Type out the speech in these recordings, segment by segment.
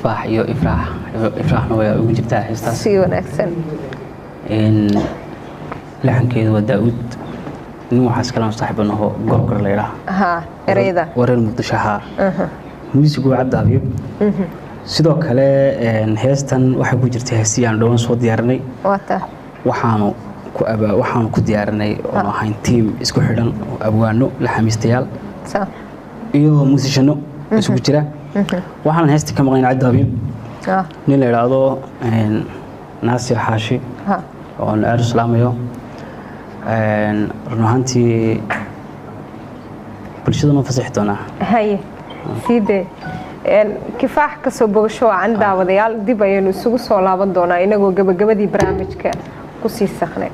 تفاح iyo ifraaxna way ugu jirtaa heestaas si wanaagsan laxankeedu waa Daawud nin waxaas kala saaxiibanaho gorgor leeyahay ha ereyda wareer muqdishaha muusigu Cabdi Habiib sidoo kale heestan waxa ku jirtay heesiyaan dhawaan soo diyaarinay wata waxaan ku diyaarinay oo ahayn team isku xidhan abwaano la xamiistayaal iyo muusishano isku jira waxaan heesta ka maqnayn Cabdi Habiib nin la yiraahdo Naasir Xaashi oo aan islaamayo runaantii bulshada ma fasaxdoona haye sidee kifaax ka soo bogasho aan daawadayaal dib ayaynu isugu soo laaban doonaa inagoo gabagabadii barnaamijka ku sii saqnay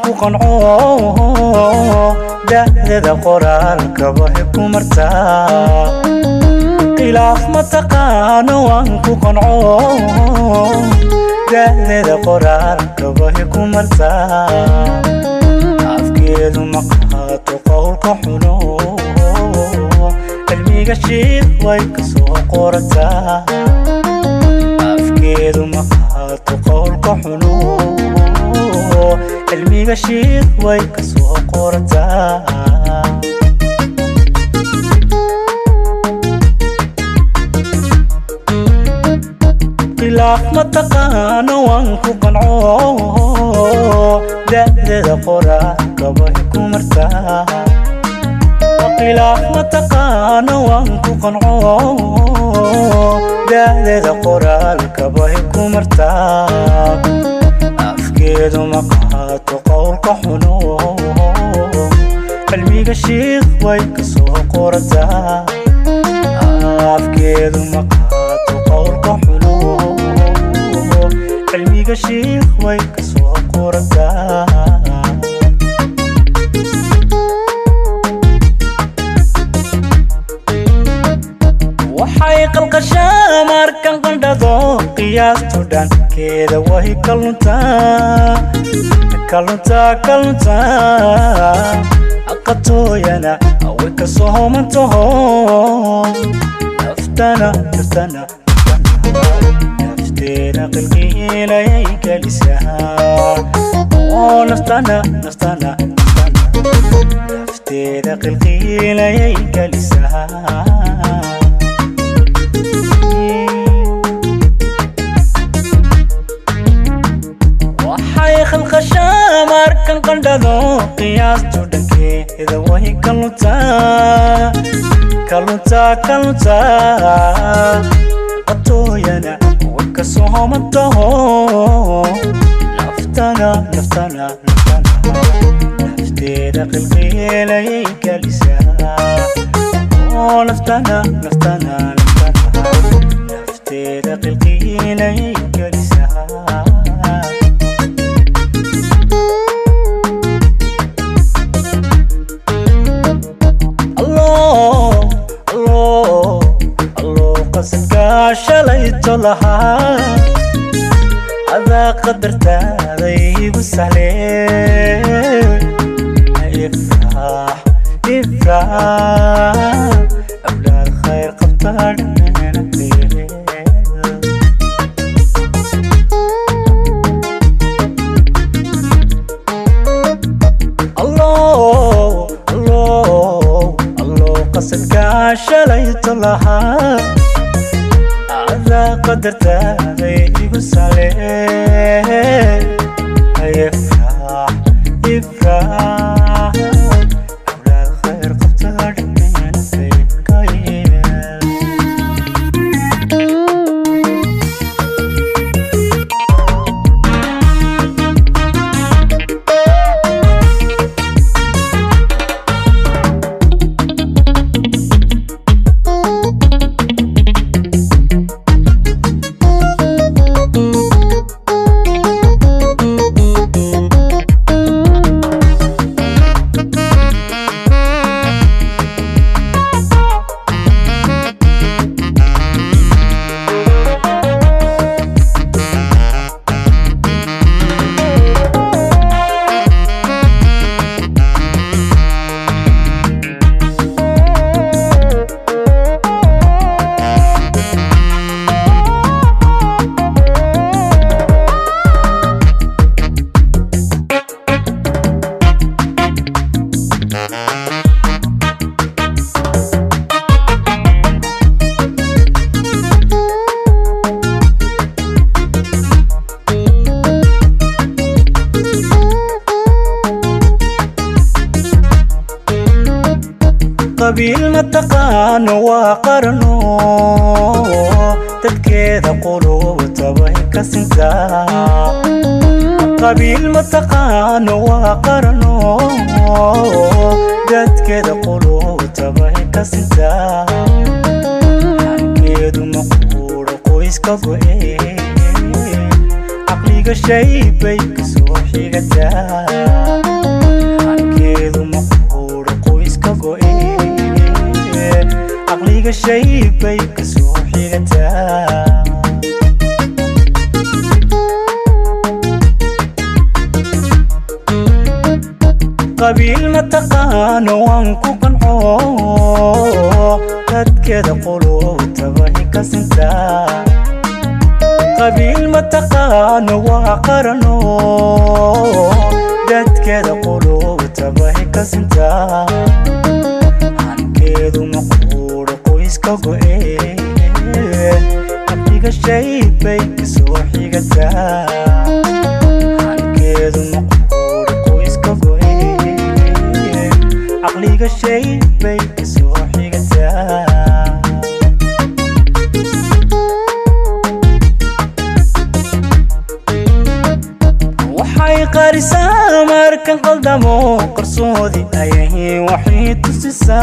ku qanco da'da qoraalka waxay ku martaa khilaaf ma taqaano waan ku qanco da'da qoraalka waxay ku martaa afkeedu ma qaato qowlka xuno cilmiga shiid way ka soo qorataa afkeedu ma qaato qowlka xuno cilmiga shiid way ka soo qorataa khilaaf ma taqaano waan ku qanco da'da qoraalka waxay ku martaa khilaaf ma taqaano waan ku qanco da'da qoraalka waxay ku martaa afkeedu ma qaato qowlka xuno cilmiga shiid way ka soo qorataa afkeedu ma qaato qowlka xuno cilmiga shiid way ka soo qorataa waxay qalqashaa markan qandhado qiyaastu dhankeeda way kaluntaa aqatooyana way ka soo homantaho nafteena qilqiilayay gelisaa oo nafteena qilqiilayay gelisaa خلقشا markan qandhado qiyaastu dhankeeda way kaluntaa qatooyana way ka soo homantaho nafteeda qilqiilayay gelisaa oo nafteeda qilqiilayay gelisaa shalayto lahaa adaa qadartaaday sahlee ifraax awlaad khayr qabtaa قدرت عليك وسالي يفرح يفرح أولاد خير قبتها من فيك قبيل ما تقان وقرنو تدكيد قلوب تبهك سنتا قبيل ما تقان وقرنو تدكيد قلوب تبهك سنتا حنكيد مقبول قويس كبوئي عقليك الشي بيك سوحي غدا حنكيد مقبول قويس كبوئي عقليك الشي بيك سوحي غدا قبيل ما تقان وانكو قنعو تدكيد قلوب تبهك سنتا قبيل ما تقان وقرنو تدكيد قلوب تبهك سنتا عنكيد مقبول قويس كبوئي عقليك الشي بيك سوحي غدا عنكيد مقبول قويس كبوئي عقليك الشي بيك سوحي غدا وحي قارسا ماركن قلدمو قرصودي أيه وحي تسسا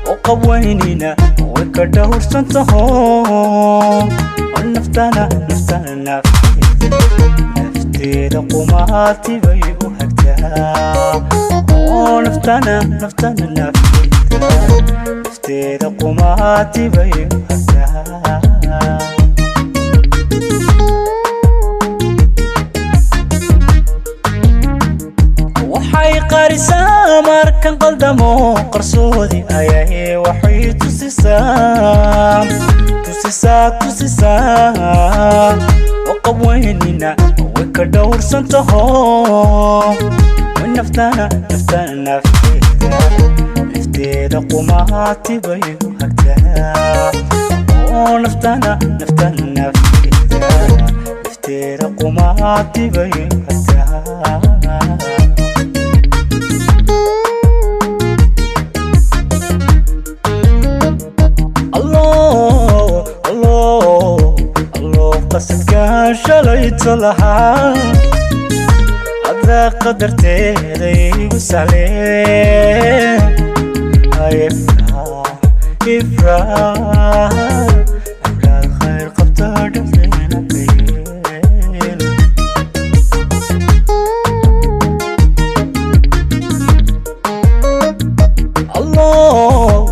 وقوينينا وكدور سنتهو ونفتنا نفتي قماتي بيو هكتا ونفتنا نفتي قماتي بيو هكتا وحي قارسا ماركن قلدمو قرصودي أيه وحي تسسا وقوينينا وكدور سنتهو ونفتنا نفتي قماتي بيو هكتا ونفتنا نفتي قماتي بيو هكتا قصدك شليت لها هذا قدرتي لي وسالي يفرح أولاد خير قبتها دفلنا قيل الله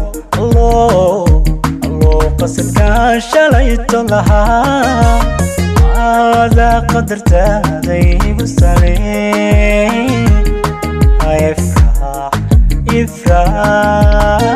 قصدك شليت لها هذا قدرت عليه وسالي يفرح